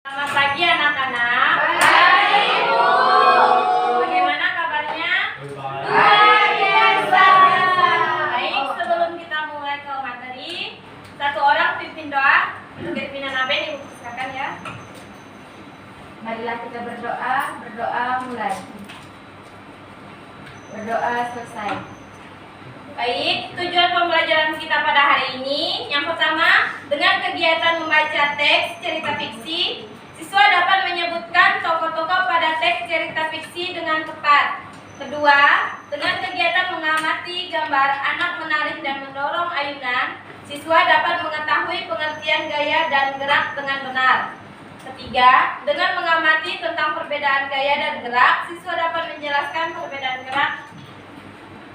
Selamat pagi anak-anak. Baik, Bu. Bagaimana kabarnya? Baik, Baik, sebelum kita mulai ke materi, satu orang pimpin doa untuk pimpinan Aben, Ibu silakan ya. Marilah kita berdoa mulai. Berdoa selesai. Baik, tujuan pembelajaran kita pada hari ini yang pertama, dengan kegiatan membaca teks cerita fiksi, siswa dapat menyebutkan tokoh-tokoh pada teks cerita fiksi dengan tepat. Kedua, dengan kegiatan mengamati gambar anak menarik dan mendorong ayunan, siswa dapat mengetahui pengertian gaya dan gerak dengan benar. Ketiga, dengan mengamati tentang perbedaan gaya dan gerak, siswa dapat menjelaskan perbedaan gerak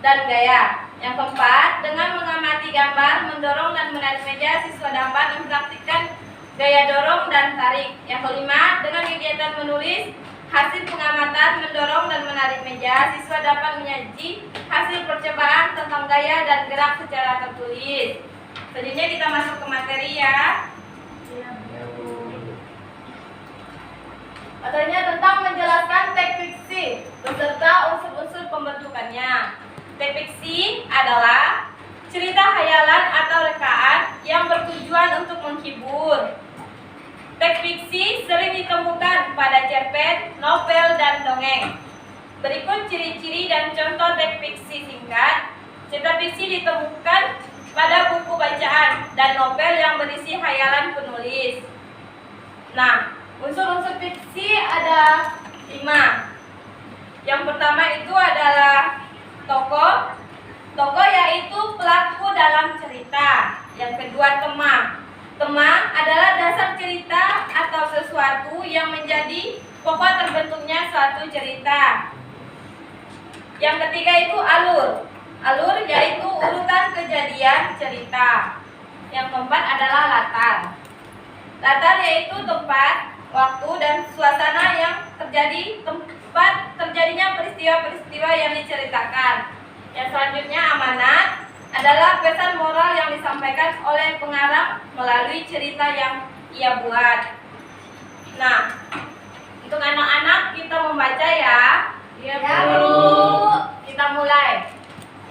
dan gaya. Yang keempat, dengan mengamati gambar, mendorong dan menarik meja, siswa dapat mempraktikkan gaya dorong dan tarik. Yang kelima, dengan kegiatan menulis hasil pengamatan, mendorong dan menarik meja, siswa dapat menyaji hasil percobaan tentang gaya dan gerak secara tertulis. Selanjutnya kita masuk ke materi ya. Materinya tentang menjelaskan teks fiksi beserta unsur-unsur pembentukannya. Teks fiksi adalah cerita khayalan atau rekaan yang bertujuan untuk menghibur. Teks fiksi sering ditemukan pada cerpen, novel, dan dongeng. Berikut ciri-ciri dan contoh teks fiksi singkat. Cerita fiksi ditemukan pada buku bacaan dan novel yang berisi khayalan penulis. Nah, unsur-unsur fiksi ada 5. Yang pertama itu adalah tokoh. Tokoh yaitu pelaku dalam cerita. Yang kedua tema. Tema adalah dasar cerita atau sesuatu yang menjadi pokok terbentuknya suatu cerita. Yang ketiga itu alur. Alur yaitu urutan kejadian cerita. Yang keempat adalah latar. Latar yaitu tempat, waktu, dan suasana yang terjadi, tempat terjadinya peristiwa-peristiwa yang diceritakan. Yang selanjutnya amanat adalah pesan moral yang disampaikan oleh pengarang melalui cerita yang ia buat. Nah, untuk anak-anak kita membaca ya. Ya, Bu. Kita mulai.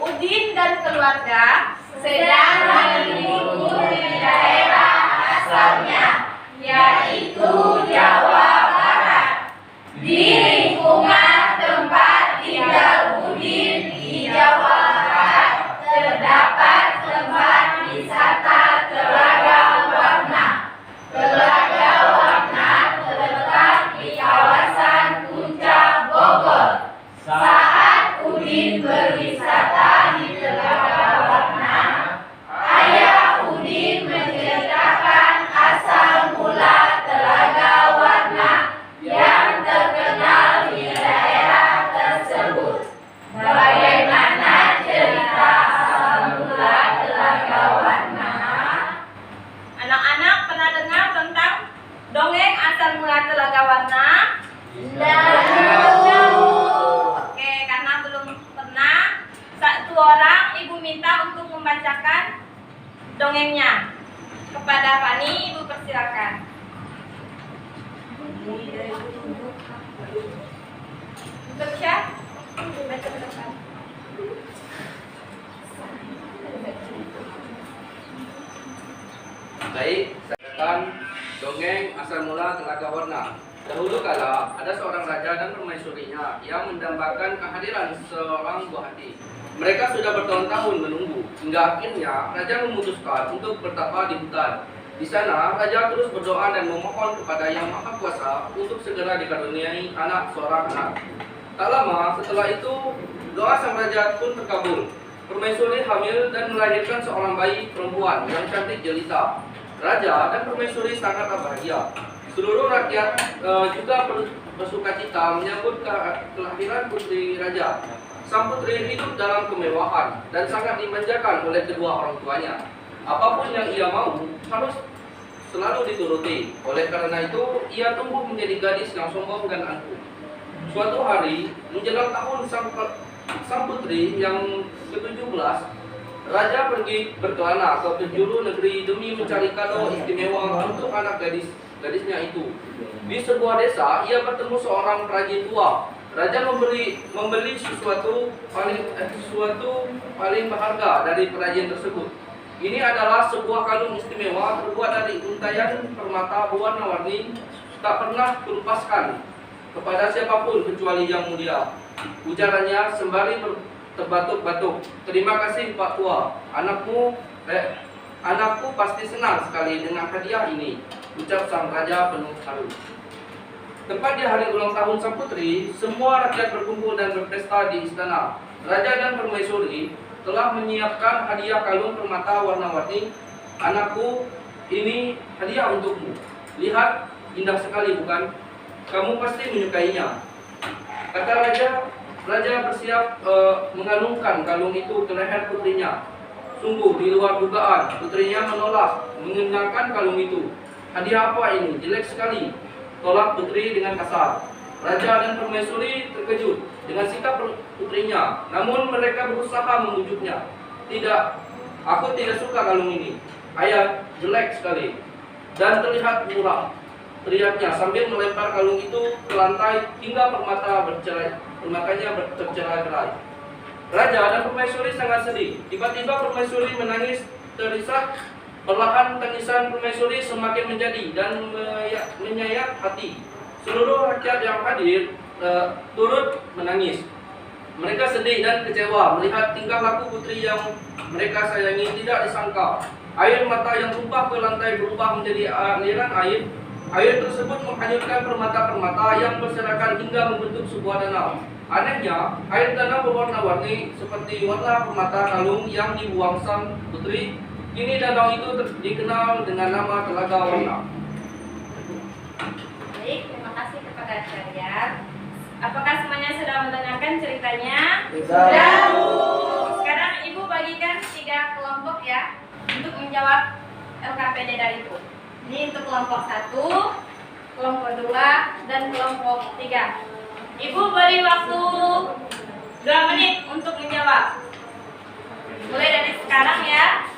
Udin dan keluarga Sedang berlibur di daerah asalnya, yaitu Jawa Barat. Di lingkungan tempat tinggal Udin di Jawa Barat terdapat tempat wisata Telaga Warna. Telaga Warna terletak di kawasan Puncak Bogor. Saat Udin berwisata di Telaga Warna, ayah Udin menceritakan asal mula Telaga Warna yang terkenal di daerah tersebut. Bagaimana cerita asal mula Telaga Warna? Anak-anak pernah dengar tentang dongeng asal mula Telaga Warna? Oke, karena belum pernah, satu orang ibu minta untuk membacakan dongengnya. Kepada Fani, ibu persilakan. Untuk Syah, baca ke depan. Baik, saya akan dongeng asal mula Telaga Warna. Dahulu kala ada seorang raja dan permaisurinya yang mendambakan kehadiran seorang buah hati. Mereka sudah bertahun-tahun menunggu, hingga akhirnya raja memutuskan untuk bertapa di hutan. Di sana raja terus berdoa dan memohon kepada Yang Maha Kuasa untuk segera dikaruniai seorang anak. Tak lama setelah itu doa sang raja pun terkabul. Permaisuri hamil dan melahirkan seorang bayi perempuan yang cantik jelita. Raja dan permaisuri sangatlah bahagia. Seluruh rakyat juga bersukacita menyambut kelahiran putri raja. Sang putri hidup dalam kemewahan dan sangat dimanjakan oleh kedua orang tuanya. Apapun yang ia mau harus selalu dituruti. Oleh karena itu, ia tumbuh menjadi gadis yang sombong dan angkuh. Suatu hari menjelang tahun sang putri yang ke-17, Raja pergi berkelana ke penjuru negeri demi mencari kado istimewa untuk anak gadisnya itu. Di sebuah desa, ia bertemu seorang perajin tua. Raja membeli sesuatu paling berharga dari perajin tersebut. Ini adalah sebuah kalung istimewa terbuat dari untayan permata berwarna-warni, tak pernah kulupaskan kepada siapapun kecuali yang mulia. Ujarannya sembari terbatuk-batuk. Terima kasih Pak Tua. Anakku pasti senang sekali dengan hadiah ini, ucap sang raja penuh haru. Tepat di hari ulang tahun sang putri, semua rakyat berkumpul dan berpesta di istana. Raja dan permaisuri telah menyiapkan hadiah kalung permata warna-warni. Anakku, ini hadiah untukmu. Lihat, indah sekali bukan? Kamu pasti menyukainya. Kata raja. Raja bersiap mengalungkan kalung itu ke leher putrinya. Sungguh di luar dugaan, putrinya menolak mengenakan kalung itu. Hadiah apa ini? Jelek sekali, tolak putri dengan kasar. Raja dan permaisuri terkejut dengan sikap putrinya, namun mereka berusaha membujuknya. Tidak, aku tidak suka kalung ini. Ayah, jelek sekali dan terlihat murah, teriaknya sambil melempar kalung itu ke lantai hingga permatanya tercerai-berai. Raja dan permaisuri sangat sedih. Tiba-tiba permaisuri menangis terisak. Perlahan tangisan permaisuri semakin menjadi dan menyayat hati. Seluruh rakyat yang hadir turut menangis. Mereka sedih dan kecewa melihat tingkah laku putri yang mereka sayangi tidak disangka. Air mata yang tumpah ke lantai berubah menjadi aliran air. Air tersebut menghanyutkan permata-permata yang berserakan hingga membentuk sebuah danau. Anehnya, air danau berwarna-warni seperti warna permata kalung yang dibuang sang putri. Kini danau itu dikenal dengan nama Telaga Warna. Baik, terima kasih kepada kalian. Apakah semuanya sudah mendengarkan ceritanya? Sudah, Bu. Sekarang Ibu bagikan 3 kelompok ya untuk menjawab LKPD dari Ibu. Ini untuk kelompok 1, kelompok 2, dan kelompok 3. Ibu beri waktu 2 menit untuk menjawab. Mulai dari sekarang ya.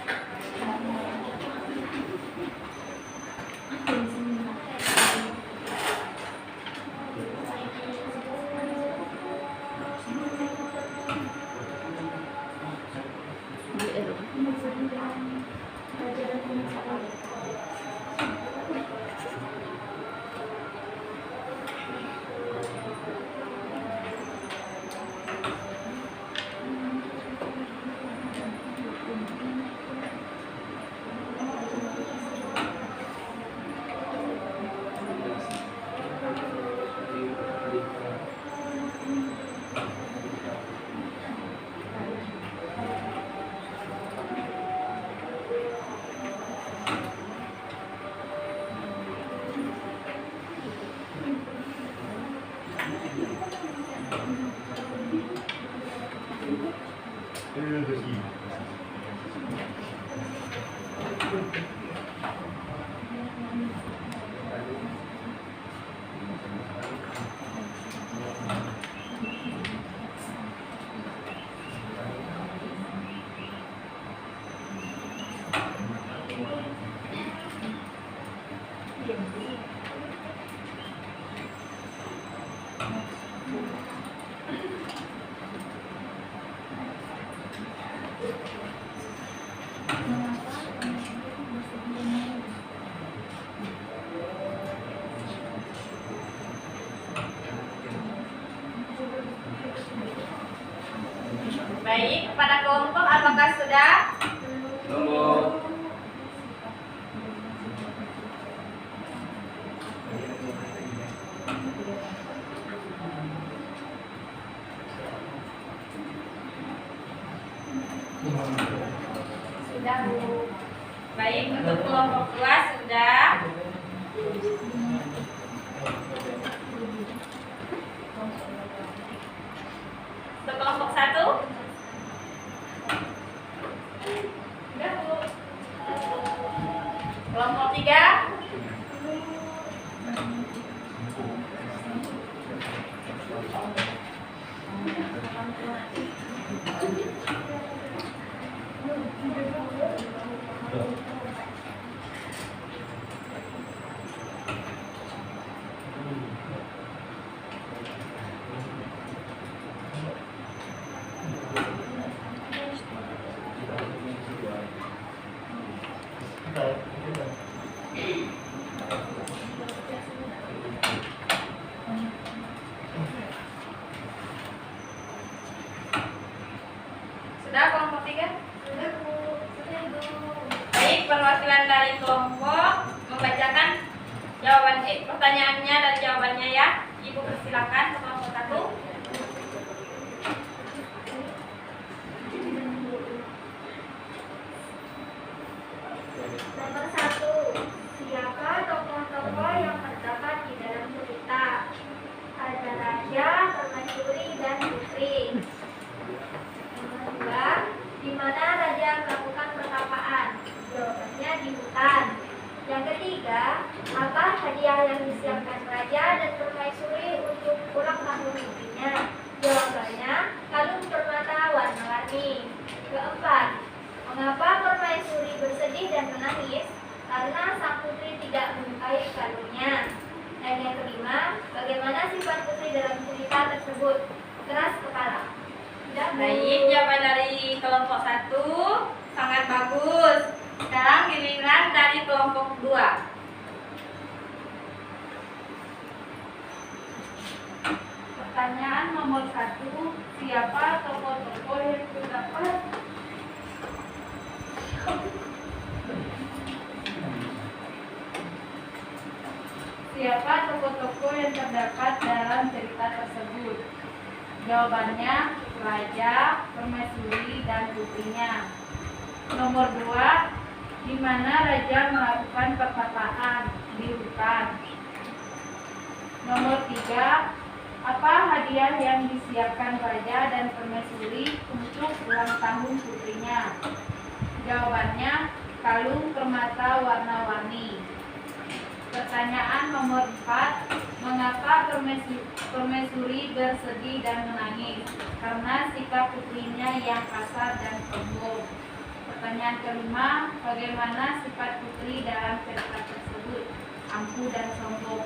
Baik, pada kelompok apakah sudah? Nomor Sudah, Bu. Baik, untuk kelompok 2 sudah. Untuk kelompok 1? Sudah, Bu. Kelompok 3? pertanyaannya dan jawabannya ya. Ibu persilakan ke kelompok 1. Nomor 1. Siapa tokoh-tokoh yang terdapat di dalam cerita? Ada raja, permaisuri, dan putri. Nomor 2. Di mana raja melakukan pertapaan? Jawabannya di hutan. Yang ketiga, apa hadiah yang disiapkan raja dan permaisuri untuk ulang tahun putrinya? Jawabannya kalung permata warna-warni. Keempat, mengapa permaisuri bersedih dan menangis? Karena sang putri tidak menyukai kalungnya. Dan yang kelima, bagaimana sifat putri dalam cerita tersebut? Keras kepala. Tidak, Bu. Baik, jawaban dari kelompok 1 sangat bagus. Sekarang giliran dari kelompok 2. Pertanyaan nomor 1, siapa tokoh-tokoh yang terdapat dalam cerita tersebut? Jawabannya raja, permaisuri, dan putrinya. Nomor 2, di mana raja melakukan pertapaan? Di hutan. Nomor 3, apa hadiah yang disiapkan raja dan permaisuri untuk ulang tahun putrinya? Jawabannya kalung permata warna-warni. Pertanyaan nomor 4, mengapa permaisuri bersedih dan menangis? Karena sikap putrinya yang kasar dan sombong. Pertanyaan kelima, bagaimana sifat putri dalam cerita tersebut? Angkuh dan sombong.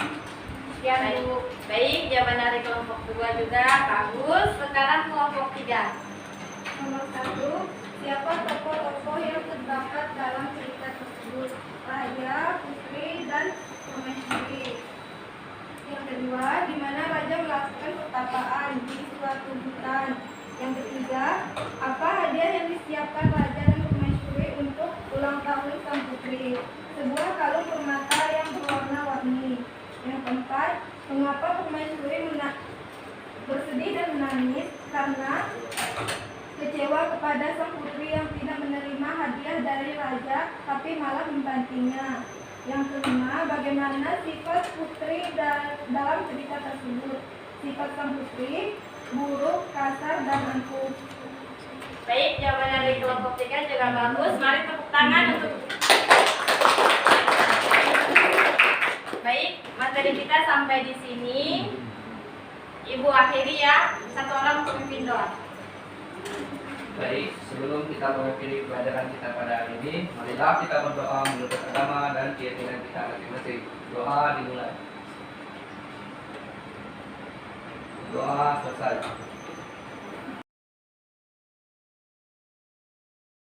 Sekian, Bu. Baik, jawaban dari kelompok 2 juga bagus. Sekarang kelompok 3. Nomor 1, siapa tokoh-tokoh yang terdapat dalam cerita tersebut? Raja, putri, dan permaisuri. Yang kedua, di mana raja melakukan pertapaan? Di suatu hutan. Yang ketiga, apa hadiah yang disiapkan raja dan permaisuri untuk ulang tahun sang putri? Sebuah kalung permata yang berwarna-warni. Yang keempat, mengapa permaisuri bersedih dan menangis? Karena kecewa kepada sang putri yang tidak menerima hadiah dari raja tapi malah membantinya. Yang kelima, bagaimana sifat putri dalam cerita tersebut? Sifat sang putri buruk, kasar, dan angkuh. Baik, jawaban dari kelompok 3 juga bagus. Mari tepuk tangan untuk. Baik, materi kita sampai di sini. Ibu akhiri ya, satu orang pemimpin doa. Baik, sebelum kita mengakhiri pelajaran kita pada hari ini, marilah kita berdoa menurut agama dan keyakinan kita masing-masing. Doa dimulai. Doa selesai.